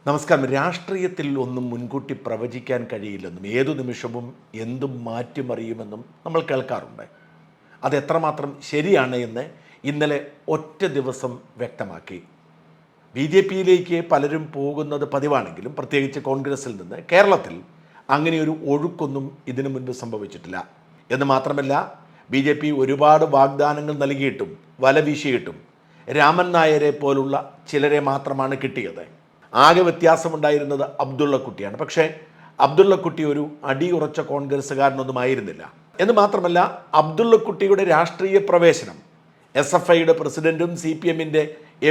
നമസ്കാരം. രാഷ്ട്രീയത്തിൽ ഒന്നും മുൻകൂട്ടി പ്രവചിക്കാൻ കഴിയില്ലെന്നും ഏതു നിമിഷവും എന്തും മാറ്റിമറിയുമെന്നും നമ്മൾ കേൾക്കാറുണ്ട്. അത് എത്രമാത്രം ശരിയാണ് എന്ന് ഇന്നലെ ഒറ്റ ദിവസം വ്യക്തമാക്കി. BJP-യിലേക്ക് പലരും പോകുന്നത് പതിവാണെങ്കിലും പ്രത്യേകിച്ച് കോൺഗ്രസിൽ നിന്ന് കേരളത്തിൽ അങ്ങനെയൊരു ഒഴുക്കൊന്നും ഇതിനു മുൻപ് സംഭവിച്ചിട്ടില്ല. എന്ന് മാത്രമല്ല, BJP ഒരുപാട് വാഗ്ദാനങ്ങൾ നൽകിയിട്ടും വല വീശിയിട്ടും രാമൻ നായരെ പോലുള്ള ചിലരെ മാത്രമാണ് കിട്ടിയത്. ആകെ വ്യത്യാസമുണ്ടായിരുന്നത് അബ്ദുള്ളക്കുട്ടിയാണ്. പക്ഷേ അബ്ദുള്ളക്കുട്ടി ഒരു അടിയുറച്ച കോൺഗ്രസ്സുകാരനൊന്നുമായിരുന്നില്ല. എന്ന് മാത്രമല്ല, അബ്ദുള്ളക്കുട്ടിയുടെ രാഷ്ട്രീയ പ്രവേശനം SFIയുടെ പ്രസിഡൻറ്റും CPM-ൻ്റെ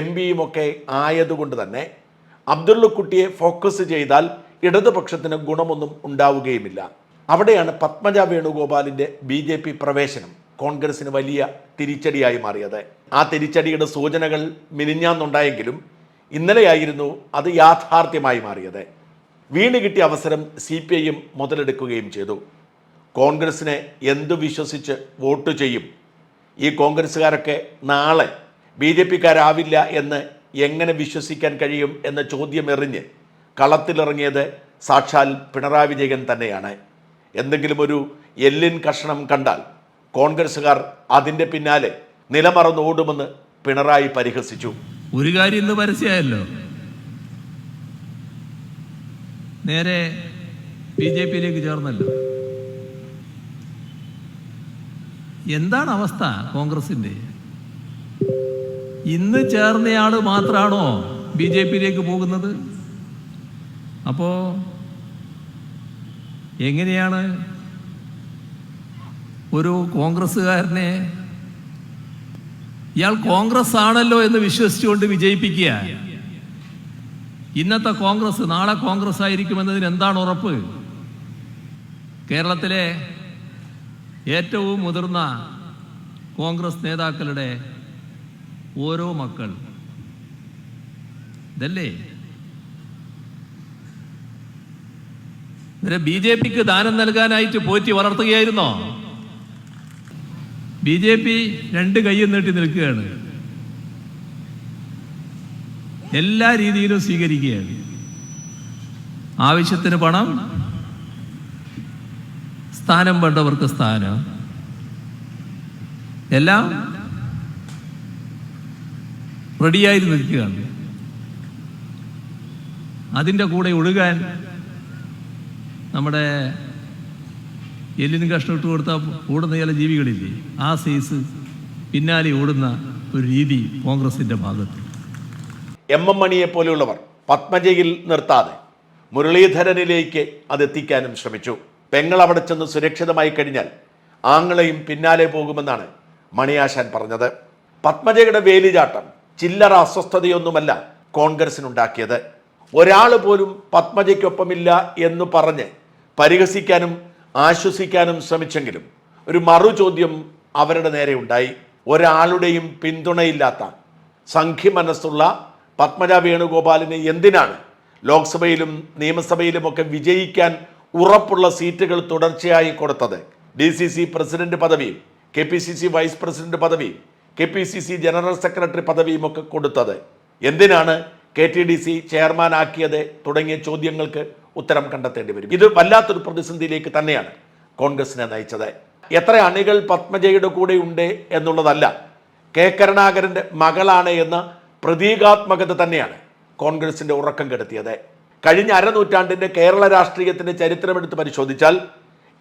MP-യും ഒക്കെ ആയതുകൊണ്ട് തന്നെ അബ്ദുള്ളക്കുട്ടിയെ ഫോക്കസ് ചെയ്താൽ ഇടതുപക്ഷത്തിന് ഗുണമൊന്നും ഉണ്ടാവുകയുമില്ല. അവിടെയാണ് പത്മജ വേണുഗോപാലിൻ്റെ BJP പ്രവേശനം കോൺഗ്രസിന് വലിയ തിരിച്ചടിയായി മാറിയത്. ആ തിരിച്ചടിയുടെ സൂചനകൾ മിനിഞ്ഞാന്നുണ്ടായെങ്കിലും ഇന്നലെയായിരുന്നു അത് യാഥാർത്ഥ്യമായി മാറിയത്. വീണ് കിട്ടിയ അവസരം CPIM മുതലെടുക്കുകയും ചെയ്തു. കോൺഗ്രസിനെ എന്തു വിശ്വസിച്ച് വോട്ട് ചെയ്യും? ഈ കോൺഗ്രസ്സുകാരൊക്കെ നാളെ BJP-ക്കാരാവില്ല എന്ന് എങ്ങനെ വിശ്വസിക്കാൻ കഴിയും എന്ന ചോദ്യം എറിഞ്ഞ് കളത്തിലിറങ്ങിയത് സാക്ഷാൽ പിണറായി വിജയൻ തന്നെയാണ്. എന്തെങ്കിലും ഒരു എല്ലിൻ കഷണം കണ്ടാൽ കോൺഗ്രസ്സുകാർ അതിൻ്റെ പിന്നാലെ നിലമറന്ന് ഓടുമെന്ന് പിണറായി പരിഹസിച്ചു. ഒരു കാര്യം ഇന്ന് പരസ്യമായല്ലോ, നേരെ BJP-യിലേക്ക് ചേർന്നല്ലോ. എന്താണ് അവസ്ഥ കോൺഗ്രസിന്റെ? ഇന്ന് ചേർന്നയാള് മാത്രമാണോ BJP-യിലേക്ക് പോകുന്നത്? അപ്പോ എങ്ങനെയാണ് ഒരു കോൺഗ്രസ്സുകാരനെ ഇയാൾ കോൺഗ്രസ് ആണല്ലോ എന്ന് വിശ്വസിച്ചുകൊണ്ട് വിജയിപ്പിക്കുക? ഇന്നത്തെ കോൺഗ്രസ് നാളെ കോൺഗ്രസ് ആയിരിക്കുമെന്നതിന് എന്താണ് ഉറപ്പ്? കേരളത്തിലെ ഏറ്റവും മുതിർന്ന കോൺഗ്രസ് നേതാക്കളുടെ ഓരോ മക്കൾ ഇതല്ലേ ഇവരെ BJP-ക്ക് ദാനം നൽകാനായിട്ട് പോറ്റി വളർത്തുകയായിരുന്നോ? BJP രണ്ട് കൈയും നീട്ടി നിൽക്കുകയാണ്, എല്ലാ രീതിയിലും സ്വീകരിക്കുകയാണ്. ആവശ്യത്തിന് പണം, സ്ഥാനം വേണ്ടവർക്ക് സ്ഥാനം, എല്ലാം റെഡിയായി നിൽക്കുകയാണ്. അതിൻ്റെ കൂടെ ഒഴുകാൻ നമ്മുടെ എല്ലിന് കഷ്ണം ഇട്ട് കൊടുത്താൽ ഓടുന്ന ചില ജീവികളില്ലേ, ആ സൈസ് പിന്നാലെ ഓടുന്ന ഒരു രീതി കോൺഗ്രസിൻ്റെ ഭാഗത്ത്. MM മണിയെ പോലെയുള്ളവർ പത്മജയിൽ നിർത്താതെ മുരളീധരനിലേക്ക് അതെത്തിക്കാനും ശ്രമിച്ചു. പെങ്ങൾ അവിടെ ചെന്ന് സുരക്ഷിതമായി കഴിഞ്ഞാൽ ആങ്ങളെയും പിന്നാലെ പോകുമെന്നാണ് മണിയാശാൻ പറഞ്ഞത്. പത്മജയുടെ വേലിചാട്ടം ചില്ലറ അസ്വസ്ഥതയൊന്നുമല്ല കോൺഗ്രസിനുണ്ടാക്കിയത്. ഒരാൾ പോലും പത്മജയ്ക്കൊപ്പമില്ല എന്ന് പറഞ്ഞ് പരിഹസിക്കാനും ആശ്വസിക്കാനും ശ്രമിച്ചെങ്കിലും ഒരു മറു ചോദ്യം അവരുടെ നേരെ ഉണ്ടായി. ഒരാളുടെയും പിന്തുണയില്ലാത്ത സംഘി മനസ്സുള്ള പത്മജ വേണുഗോപാലിന് എന്തിനാണ് ലോക്സഭയിലും നിയമസഭയിലുമൊക്കെ വിജയിക്കാൻ ഉറപ്പുള്ള സീറ്റുകൾ തുടർച്ചയായി കൊടുത്തത്? DCC പ്രസിഡന്റ് പദവിയും KPCC വൈസ് പ്രസിഡന്റ് പദവിയും KPCC ജനറൽ സെക്രട്ടറി പദവിയും ഒക്കെ കൊടുത്തത് എന്തിനാണ്? KTDC ചെയർമാൻ ആക്കിയത് തുടങ്ങിയ ചോദ്യങ്ങൾക്ക് ഉത്തരം കണ്ടെത്തേണ്ടി വരും. ഇത് വല്ലാത്തൊരു പ്രതിസന്ധിയിലേക്ക് തന്നെയാണ് കോൺഗ്രസിനെ നയിച്ചത്. എത്ര അണികൾ പത്മജയുടെ കൂടെ ഉണ്ട് എന്നുള്ളതല്ല, കരുണാകരൻ്റെ മകളാണ് എന്ന പ്രതീകാത്മകത തന്നെയാണ് കോൺഗ്രസിൻ്റെ ഉറക്കം കെടുത്തിയത്. കഴിഞ്ഞ അരനൂറ്റാണ്ടിൻ്റെ കേരള രാഷ്ട്രീയത്തിൻ്റെ ചരിത്രമെടുത്ത് പരിശോധിച്ചാൽ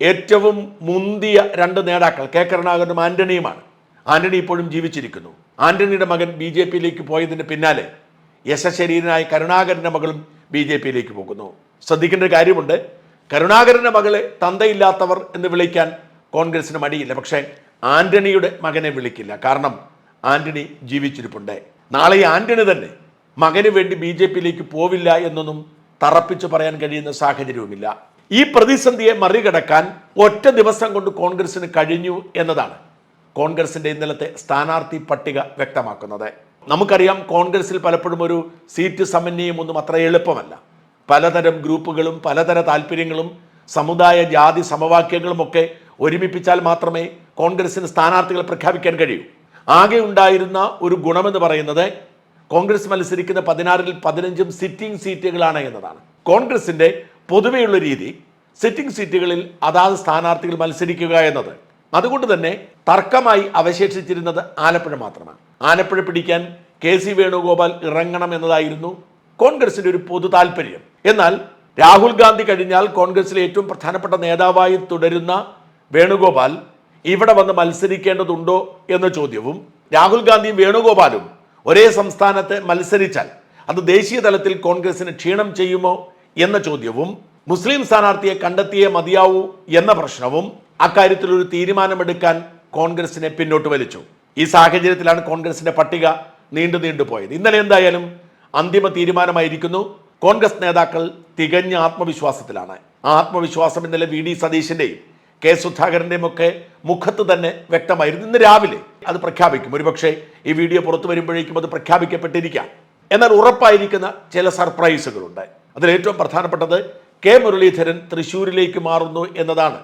ഏറ്റവും മുന്തിയ രണ്ട് നേതാക്കൾ കരുണാകരനും ആന്റണിയുമാണ്. ആന്റണി ഇപ്പോഴും ജീവിച്ചിരിക്കുന്നു. ആന്റണിയുടെ മകൻ BJP-യിലേക്ക് പോയതിന് പിന്നാലെ യശശരീരനായ കരുണാകരൻ്റെ മകളും BJP-യിലേക്ക് പോകുന്നു. ശ്രദ്ധിക്കേണ്ട ഒരു കാര്യമുണ്ട്, കരുണാകരൻ്റെ മകളെ തന്തയില്ലാത്തവർ എന്ന് വിളിക്കാൻ കോൺഗ്രസിന് മടിയില്ല. പക്ഷേ ആന്റണിയുടെ മകനെ വിളിക്കില്ല, കാരണം ആന്റണി ജീവിച്ചിരിപ്പുണ്ട്. നാളെ ആന്റണി തന്നെ മകന് വേണ്ടി BJP-യിലേക്ക് പോവില്ല എന്നൊന്നും തറപ്പിച്ചു പറയാൻ കഴിയുന്ന സാഹചര്യവുമില്ല. ഈ പ്രതിസന്ധിയെ മറികടക്കാൻ ഒറ്റ ദിവസം കൊണ്ട് കോൺഗ്രസിന് കഴിഞ്ഞു എന്നതാണ് കോൺഗ്രസിൻ്റെ ഇന്നലത്തെ സ്ഥാനാർത്ഥി പട്ടിക വ്യക്തമാക്കുന്നത്. നമുക്കറിയാം, കോൺഗ്രസിൽ പലപ്പോഴും ഒരു സീറ്റ് സമന്വയം ഒന്നും അത്ര എളുപ്പമല്ല. പലതരം ഗ്രൂപ്പുകളും പലതര താല്പര്യങ്ങളും സമുദായ ജാതി സമവാക്യങ്ങളും ഒക്കെ ഒരുമിപ്പിച്ചാൽ മാത്രമേ കോൺഗ്രസിന് സ്ഥാനാർത്ഥികളെ പ്രഖ്യാപിക്കാൻ കഴിയൂ. ആകെ ഉണ്ടായിരുന്ന ഒരു ഗുണമെന്ന് പറയുന്നത് കോൺഗ്രസ് മത്സരിക്കുന്ന 16-ൽ 15 സിറ്റിംഗ് സീറ്റുകളാണ് എന്നതാണ്. കോൺഗ്രസിന്റെ പൊതുവെയുള്ള രീതി സിറ്റിംഗ് സീറ്റുകളിൽ അതാത് സ്ഥാനാർത്ഥികൾ മത്സരിക്കുക എന്നത്. അതുകൊണ്ട് തന്നെ തർക്കമായി അവശേഷിച്ചിരുന്നത് ആലപ്പുഴ മാത്രമാണ്. ആലപ്പുഴ പിടിക്കാൻ KC വേണുഗോപാൽ ഇറങ്ങണം എന്നതായിരുന്നു കോൺഗ്രസിന്റെ ഒരു പൊതു താല്പര്യം. എന്നാൽ രാഹുൽ ഗാന്ധി കഴിഞ്ഞാൽ കോൺഗ്രസിലെ ഏറ്റവും പ്രധാനപ്പെട്ട നേതാവായി തുടരുന്ന വേണുഗോപാൽ ഇവിടെ വന്ന് മത്സരിക്കേണ്ടതുണ്ടോ എന്ന ചോദ്യവും, രാഹുൽ ഗാന്ധിയും വേണുഗോപാലും ഒരേ സംസ്ഥാനത്ത് മത്സരിച്ചാൽ അത് ദേശീയ തലത്തിൽ കോൺഗ്രസിന് ക്ഷീണം ചെയ്യുമോ എന്ന ചോദ്യവും, മുസ്ലിം സ്ഥാനാർത്ഥിയെ കണ്ടെത്തിയേ മതിയാവൂ എന്ന പ്രശ്നവും അക്കാര്യത്തിൽ ഒരു തീരുമാനമെടുക്കാൻ കോൺഗ്രസിനെ പിന്നോട്ട് വലിച്ചു. ഈ സാഹചര്യത്തിലാണ് കോൺഗ്രസിന്റെ പട്ടിക നീണ്ടു പോയത്. ഇന്നലെ എന്തായാലും അന്തിമ തീരുമാനമായിരിക്കുന്നു. കോൺഗ്രസ് നേതാക്കൾ തികഞ്ഞ ആത്മവിശ്വാസത്തിലാണ്. ആ ആത്മവിശ്വാസം ഇന്നലെ VD സതീശന്റെയും K സുധാകരന്റെയും ഒക്കെ മുഖത്ത് തന്നെ വ്യക്തമായിരുന്നു. ഇന്ന് രാവിലെ അത് പ്രഖ്യാപിക്കും. ഒരുപക്ഷെ ഈ വീഡിയോ പുറത്തു വരുമ്പോഴേക്കും അത് പ്രഖ്യാപിക്കപ്പെട്ടിരിക്കാം. എന്നാൽ ഉറപ്പായിരിക്കുന്ന ചില സർപ്രൈസുകളുണ്ട്. അതിലേറ്റവും പ്രധാനപ്പെട്ടത് K മുരളീധരൻ തൃശ്ശൂരിലേക്ക് മാറുന്നു എന്നതാണ്.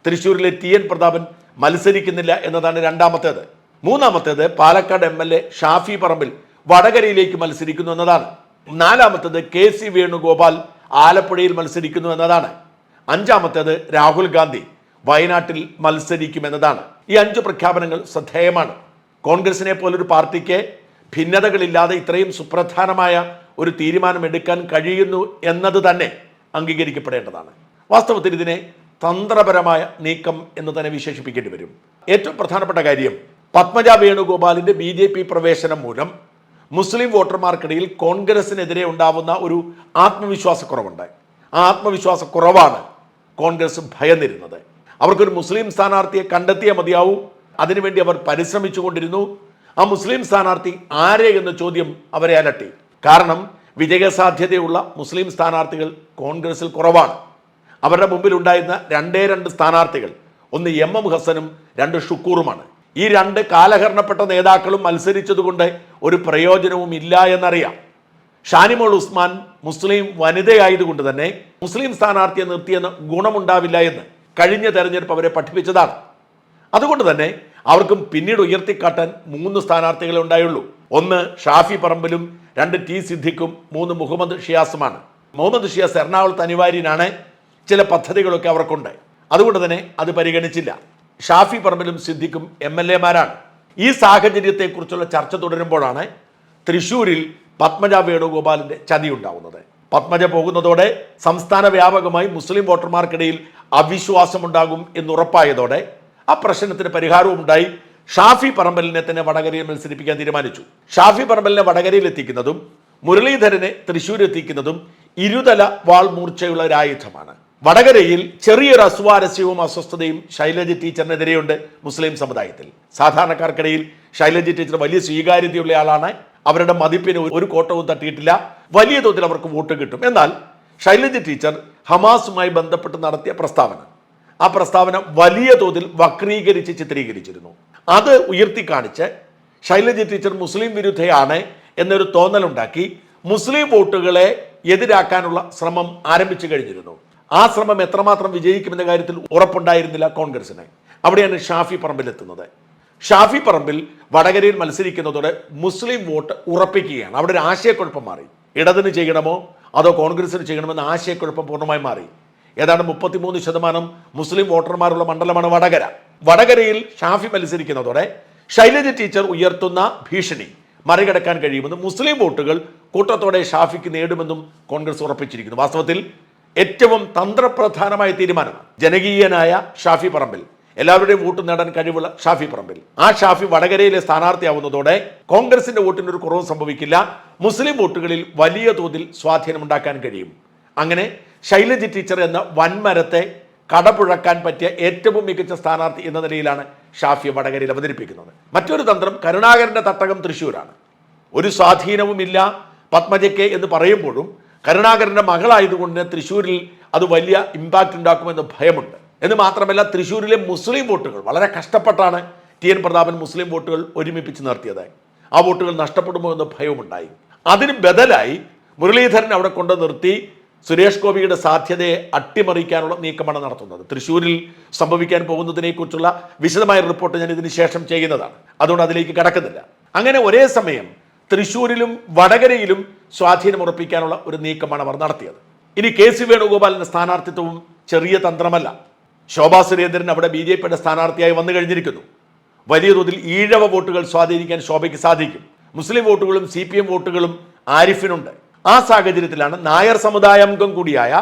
തൃശ്ശൂരിലെ TN പ്രതാപൻ മത്സരിക്കുന്നില്ല എന്നതാണ് രണ്ടാമത്തേത്. മൂന്നാമത്തേത് പാലക്കാട് MLA ഷാഫി പറമ്പിൽ വടകരയിലേക്ക് മത്സരിക്കുന്നു എന്നതാണ്. നാലാമത്തേത് KC വേണുഗോപാൽ ആലപ്പുഴയിൽ മത്സരിക്കുന്നു എന്നതാണ്. അഞ്ചാമത്തേത് രാഹുൽ ഗാന്ധി വയനാട്ടിൽ മത്സരിക്കുമെന്നതാണ്. ഈ 5 പ്രഖ്യാപനങ്ങൾ ശ്രദ്ധേയമാണ്. കോൺഗ്രസിനെ പോലൊരു പാർട്ടിക്ക് ഭിന്നതകളില്ലാതെ ഇത്രയും സുപ്രധാനമായ ഒരു തീരുമാനമെടുക്കാൻ കഴിയുന്നു എന്നത് തന്നെ അംഗീകരിക്കപ്പെടേണ്ടതാണ്. വാസ്തവത്തിൽ ഇതിനെ തന്ത്രപരമായ നീക്കം എന്ന് തന്നെ വിശേഷിപ്പിക്കേണ്ടി വരും. ഏറ്റവും പ്രധാനപ്പെട്ട കാര്യം, പത്മജ വേണുഗോപാലിന്റെ BJP പ്രവേശനം മൂലം മുസ്ലിം വോട്ടർമാർക്കിടയിൽ കോൺഗ്രസിനെതിരെ ഉണ്ടാവുന്ന ഒരു ആത്മവിശ്വാസക്കുറവുണ്ട്. ആ ആത്മവിശ്വാസക്കുറവാണ് കോൺഗ്രസ് ഭയന്നിരുന്നത്. അവർക്കൊരു മുസ്ലിം സ്ഥാനാർത്ഥിയെ കണ്ടെത്തിയേ മതിയാവൂ. അതിനുവേണ്ടി അവർ പരിശ്രമിച്ചുകൊണ്ടിരുന്നു. ആ മുസ്ലിം സ്ഥാനാർത്ഥി ആരെ എന്ന ചോദ്യം അവരെ അലട്ടി. കാരണം വിജയസാധ്യതയുള്ള മുസ്ലിം സ്ഥാനാർത്ഥികൾ കോൺഗ്രസിൽ കുറവാണ്. അവരുടെ മുമ്പിൽ ഉണ്ടായിരുന്ന 2 സ്ഥാനാർത്ഥികൾ, ഒന്ന് MM ഹസനും 2 ഷുക്കൂറുമാണ്. ഈ 2 കാലഹരണപ്പെട്ട നേതാക്കളും മത്സരിച്ചതുകൊണ്ട് ഒരു പ്രയോജനവും ഇല്ല എന്നറിയാം. ഷാനിമോൾ ഉസ്മാൻ മുസ്ലിം വനിതയായതുകൊണ്ട് തന്നെ മുസ്ലിം സ്ഥാനാർത്ഥിയെ നിർത്തിയെന്ന് ഗുണമുണ്ടാവില്ല എന്ന് കഴിഞ്ഞ തെരഞ്ഞെടുപ്പ് അവരെ പഠിപ്പിച്ചതാണ്. അതുകൊണ്ട് തന്നെ അവർക്കും പിന്നീട് ഉയർത്തിക്കാട്ടാൻ 3 സ്ഥാനാർത്ഥികളെ ഉണ്ടായുള്ളൂ. ഒന്ന് ഷാഫി പറമ്പിലും 2 T സിദ്ദിഖും 3 മുഹമ്മദ് ഷിയാസുമാണ്. മുഹമ്മദ് ഷിയാസ് എറണാകുളത്ത് അനിവാര്യനാണ്. ചില പദ്ധതികളൊക്കെ അവർക്കുണ്ട്. അതുകൊണ്ട് തന്നെ അത് പരിഗണിച്ചില്ല. ഷാഫി പറമ്പിലും സിദ്ദിഖും MLA മാരാണ്. ഈ സാഹചര്യത്തെക്കുറിച്ചുള്ള ചർച്ച തുടരുമ്പോഴാണ് തൃശ്ശൂരിൽ പത്മജ വേണുഗോപാലിന്റെ ചതി ഉണ്ടാവുന്നത്. പത്മജ പോകുന്നതോടെ സംസ്ഥാന വ്യാപകമായി മുസ്ലിം വോട്ടർമാർക്കിടയിൽ അവിശ്വാസമുണ്ടാകും എന്നുറപ്പായതോടെ ആ പ്രശ്നത്തിന് പരിഹാരവും ഉണ്ടായി. ഷാഫി പറമ്പലിനെ തന്നെ വടകരയിൽ മത്സരിപ്പിക്കാൻ തീരുമാനിച്ചു. ഷാഫി പറമ്പലിനെ വടകരയിൽ എത്തിക്കുന്നതും മുരളീധരനെ തൃശ്ശൂർ എത്തിക്കുന്നതും ഇരുതല വാൾമൂർച്ചയുള്ള ഒരു ആയുധമാണ്. വടകരയിൽ ചെറിയൊരു അസ്വാരസ്യവും അസ്വസ്ഥതയും ശൈലജ ടീച്ചറിനെതിരെയുണ്ട് മുസ്ലിം സമുദായത്തിൽ. സാധാരണക്കാർക്കിടയിൽ ശൈലജ ടീച്ചർ വലിയ സ്വീകാര്യതയുള്ള ആളാണ്. അവരുടെ മതിപ്പിന് ഒരു കോട്ടവും തട്ടിയിട്ടില്ല. വലിയ തോതിൽ അവർക്ക് വോട്ട് കിട്ടും. എന്നാൽ ശൈലജ ടീച്ചർ ഹമാസുമായി ബന്ധപ്പെട്ട് നടത്തിയ പ്രസ്താവന, ആ പ്രസ്താവന വലിയ തോതിൽ വക്രീകരിച്ച് ചിത്രീകരിച്ചിരുന്നു. അത് ഉയർത്തിക്കാണിച്ച് ശൈലജ ടീച്ചർ മുസ്ലിം വിരുദ്ധയാണ് എന്നൊരു തോന്നലുണ്ടാക്കി മുസ്ലിം വോട്ടുകളെ എതിരാക്കാനുള്ള ശ്രമം ആരംഭിച്ചു കഴിഞ്ഞിരുന്നു. ആ ശ്രമം എത്രമാത്രം വിജയിക്കുമെന്ന കാര്യത്തിൽ ഉറപ്പുണ്ടായിരുന്നില്ല കോൺഗ്രസിന്. അവിടെയാണ് ഷാഫി പറമ്പിലെത്തുന്നത്. ഷാഫി പറമ്പിൽ വടകരയിൽ മത്സരിക്കുന്നതോടെ മുസ്ലിം വോട്ട് ഉറപ്പിക്കുകയാണ്. അവിടെ ഒരു ആശയക്കുഴപ്പം മാറി. ഇടതിന് ചെയ്യണമോ അതോ കോൺഗ്രസിന് ചെയ്യണമെന്ന ആശയക്കുഴപ്പം പൂർണ്ണമായി മാറി. ഏതാണ്ട് 33% മുസ്ലിം വോട്ടർമാരുള്ള മണ്ഡലമാണ് വടകര. വടകരയിൽ ഷാഫി മത്സരിക്കുന്നതോടെ ശൈലജ ടീച്ചർ ഉയർത്തുന്ന ഭീഷണി മറികടക്കാൻ കഴിയുമെന്നും മുസ്ലിം വോട്ടുകൾ കൂട്ടത്തോടെ ഷാഫിക്ക് നേടുമെന്നും കോൺഗ്രസ് ഉറപ്പിച്ചിരിക്കുന്നു. വാസ്തവത്തിൽ ഏറ്റവും തന്ത്രപ്രധാനമായ തീരുമാനമാണ് ജനകീയനായ ഷാഫി പറമ്പിൽ, എല്ലാവരുടെയും വോട്ട് നേടാൻ കഴിവുള്ള ഷാഫി പറമ്പിൽ. ആ ഷാഫി വടകരയിലെ സ്ഥാനാർത്ഥിയാവുന്നതോടെ കോൺഗ്രസിന്റെ വോട്ടിന് ഒരു കുറവും സംഭവിക്കില്ല. മുസ്ലിം വോട്ടുകളിൽ വലിയ തോതിൽ സ്വാധീനമുണ്ടാക്കാൻ കഴിയും. അങ്ങനെ ശൈലജ ടീച്ചർ എന്ന വൻമരത്തെ കടപുഴക്കാൻ പറ്റിയ ഏറ്റവും മികച്ച സ്ഥാനാർത്ഥി എന്ന നിലയിലാണ് ഷാഫിയെ വടകരയിൽ അവതരിപ്പിക്കുന്നത്. മറ്റൊരു തന്ത്രം കരുണാകരന്റെ തട്ടകം തൃശ്ശൂരാണ്. ഒരു സ്വാധീനവുമില്ല പത്മജയ്ക്ക് എന്ന് പറയുമ്പോഴും കരുണാകരന്റെ മകളായതുകൊണ്ട് തൃശ്ശൂരിൽ അത് വലിയ ഇമ്പാക്റ്റ് ഉണ്ടാക്കുമെന്ന് ഭയമുണ്ട്. എന്ന് മാത്രമല്ല, തൃശ്ശൂരിലെ മുസ്ലിം വോട്ടുകൾ വളരെ കഷ്ടപ്പെട്ടാണ് TN പ്രതാപൻ മുസ്ലിം വോട്ടുകൾ ഒരുമിപ്പിച്ച് നിർത്തിയത്. ആ വോട്ടുകൾ നഷ്ടപ്പെടുമോ എന്ന ഭയവുമുണ്ടായി. അതിന് ബദലായി മുരളീധരൻ അവിടെ കൊണ്ട് നിർത്തി സുരേഷ് ഗോപിയുടെ സാധ്യതയെ അട്ടിമറിക്കാനുള്ള നീക്കമാണ് നടത്തുന്നത്. തൃശ്ശൂരിൽ സംഭവിക്കാൻ പോകുന്നതിനെക്കുറിച്ചുള്ള വിശദമായ റിപ്പോർട്ട് ഞാൻ ഇതിന് ശേഷം ചെയ്യുന്നതാണ്. അതുകൊണ്ട് അതിലേക്ക് കടക്കുന്നില്ല. അങ്ങനെ ഒരേ സമയം തൃശ്ശൂരിലും വടകരയിലും സ്വാധീനം ഉറപ്പിക്കാനുള്ള ഒരു നീക്കമാണ് അവർ നടത്തിയത്. ഇനി കെ സി വേണുഗോപാലിന്റെ സ്ഥാനാർത്ഥിത്വവും ചെറിയ തന്ത്രമല്ല. ശോഭാ സുരേന്ദ്രൻ അവിടെ BJPയുടെ സ്ഥാനാർത്ഥിയായി വന്നു കഴിഞ്ഞിരിക്കുന്നു. വലിയ തോതിൽ ഈഴവ വോട്ടുകൾ സ്വാധീനിക്കാൻ ശോഭയ്ക്ക് സാധിക്കും. മുസ്ലിം വോട്ടുകളും CPM വോട്ടുകളും ആരിഫിനുണ്ട്. ആ സാഹചര്യത്തിലാണ് നായർ സമുദായ അംഗം കൂടിയായ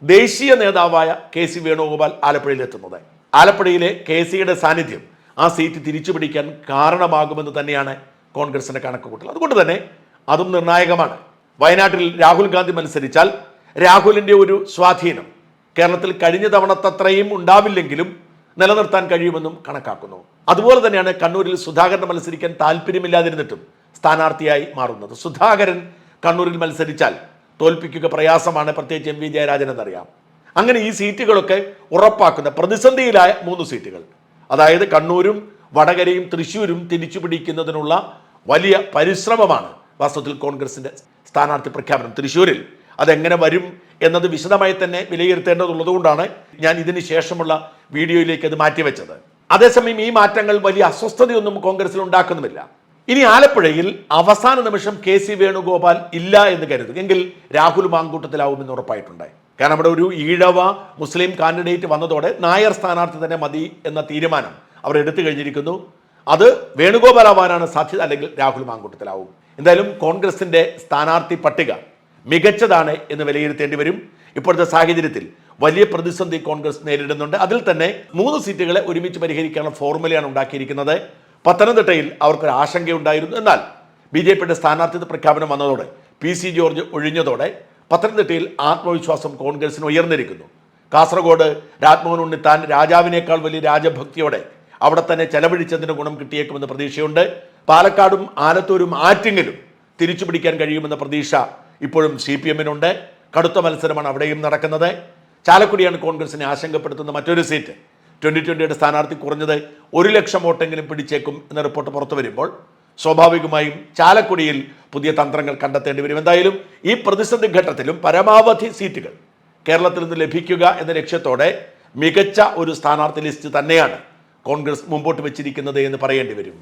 ദേശീയ നേതാവായ കെ സി വേണുഗോപാൽ ആലപ്പുഴയിലെത്തുന്നത്. ആലപ്പുഴയിലെ KCയുടെ സാന്നിധ്യം ആ സീറ്റ് തിരിച്ചുപിടിക്കാൻ കാരണമാകുമെന്ന് തന്നെയാണ് കോൺഗ്രസിന്റെ കണക്കുകൂട്ടൽ. അതുകൊണ്ട് തന്നെ അതും നിർണായകമാണ്. വയനാട്ടിൽ രാഹുൽ ഗാന്ധി മത്സരിച്ചാൽ രാഹുലിന്റെ ഒരു സ്വാധീനം കേരളത്തിൽ കഴിഞ്ഞ തവണത്തത്രയും ഉണ്ടാവില്ലെങ്കിലും നിലനിർത്താൻ കഴിയുമെന്നും കണക്കാക്കുന്നു. അതുപോലെ തന്നെയാണ് കണ്ണൂരിൽ സുധാകരൻ മത്സരിക്കാൻ താല്പര്യമില്ലാതിരുന്നിട്ടും സ്ഥാനാർത്ഥിയായി മാറുന്നത്. സുധാകരൻ കണ്ണൂരിൽ മത്സരിച്ചാൽ തോൽപ്പിക്കുക പ്രയാസമാണ്, പ്രത്യേകിച്ച് MV ജയരാജൻ എന്നറിയാം. അങ്ങനെ ഈ സീറ്റുകളൊക്കെ ഉറപ്പാക്കുന്ന പ്രതിസന്ധിയിലായ 3 സീറ്റുകൾ, അതായത് കണ്ണൂരും വടകരയും തൃശ്ശൂരും തിരിച്ചുപിടിക്കുന്നതിനുള്ള വലിയ പരിശ്രമമാണ് വാസ്തവത്തിൽ കോൺഗ്രസിന്റെ സ്ഥാനാർത്ഥി പ്രഖ്യാപനം. തൃശ്ശൂരിൽ അതെങ്ങനെ വരും എന്നത് വിശദമായി തന്നെ വിലയിരുത്തേണ്ടതുള്ളതുകൊണ്ടാണ് ഞാൻ ഇതിന് ശേഷമുള്ള വീഡിയോയിലേക്ക് അത് മാറ്റിവെച്ചത്. അതേസമയം ഈ മാറ്റങ്ങൾ വലിയ അസ്വസ്ഥതയൊന്നും കോൺഗ്രസിൽ ഉണ്ടാക്കുന്നുമില്ല. ഇനി ആലപ്പുഴയിൽ അവസാന നിമിഷം കെ സി വേണുഗോപാൽ ഇല്ല എന്ന് കരുതും എങ്കിൽ രാഹുൽ മാങ്കൂട്ടത്തിലാവുമെന്ന് ഉറപ്പായിട്ടുണ്ട്. കാരണം അവിടെ ഒരു ഈഴവ മുസ്ലിം കാൻഡിഡേറ്റ് വന്നതോടെ നായർ സ്ഥാനാർത്ഥി തന്നെ മതി എന്ന തീരുമാനം അവർ എടുത്തു കഴിഞ്ഞിരിക്കുന്നു. അത് വേണുഗോപാൽ ആവാനാണ് സാധ്യത, അല്ലെങ്കിൽ രാഹുൽ മാങ്കൂട്ടത്തിലാവും. എന്തായാലും കോൺഗ്രസിന്റെ സ്ഥാനാർത്ഥി പട്ടിക മികച്ചതാണ് എന്ന് വിലയിരുത്തേണ്ടി വരും. ഇപ്പോഴത്തെ സാഹചര്യത്തിൽ വലിയ പ്രതിസന്ധി കോൺഗ്രസ് നേരിടുന്നുണ്ട്. അതിൽ തന്നെ 3 സീറ്റുകളെ ഒരുമിച്ച് പരിഹരിക്കാനുള്ള ഫോർമുലയാണ് ഉണ്ടാക്കിയിരിക്കുന്നത്. പത്തനംതിട്ടയിൽ അവർക്കൊരു ആശങ്കയുണ്ടായിരുന്നു. എന്നാൽ BJPയുടെ സ്ഥാനാർത്ഥിത്വ പ്രഖ്യാപനം വന്നതോടെ PC ജോർജ് ഒഴിഞ്ഞതോടെ പത്തനംതിട്ടയിൽ ആത്മവിശ്വാസം കോൺഗ്രസിന് ഉയർന്നിരിക്കുന്നു. കാസർഗോഡ് രാജ്മോഹൻ ഉണ്ണിത്താൻ രാജാവിനേക്കാൾ വലിയ രാജഭക്തിയോടെ അവിടെ തന്നെ ചെലവഴിച്ചതിന് ഗുണം കിട്ടിയേക്കുമെന്ന പ്രതീക്ഷയുണ്ട്. പാലക്കാടും ആലത്തൂരും ആറ്റിങ്ങലും തിരിച്ചു പിടിക്കാൻ കഴിയുമെന്ന പ്രതീക്ഷ ഇപ്പോഴും CPM-നുണ്ട്. കടുത്ത മത്സരമാണ് അവിടെയും നടക്കുന്നത്. ചാലക്കുടിയാണ് കോൺഗ്രസിനെ ആശങ്കപ്പെടുത്തുന്ന മറ്റൊരു സീറ്റ്. 2020യുടെ സ്ഥാനാർത്ഥി കുറഞ്ഞത് 1 ലക്ഷം വോട്ടെങ്കിലും പിടിച്ചേക്കും എന്ന റിപ്പോർട്ട് പുറത്തു വരുമ്പോൾ സ്വാഭാവികമായും ചാലക്കുടിയിൽ പുതിയ തന്ത്രങ്ങൾ കണ്ടെത്തേണ്ടി വരും. എന്തായാലും ഈ പ്രതിസന്ധി ഘട്ടത്തിലും പരമാവധി സീറ്റുകൾ കേരളത്തിൽ നിന്ന് ലഭിക്കുക എന്ന ലക്ഷ്യത്തോടെ മികച്ച ഒരു സ്ഥാനാർത്ഥി ലിസ്റ്റ് തന്നെയാണ് കോൺഗ്രസ് മുമ്പോട്ട് വെച്ചിരിക്കുന്നത് എന്ന് പറയേണ്ടി വരും.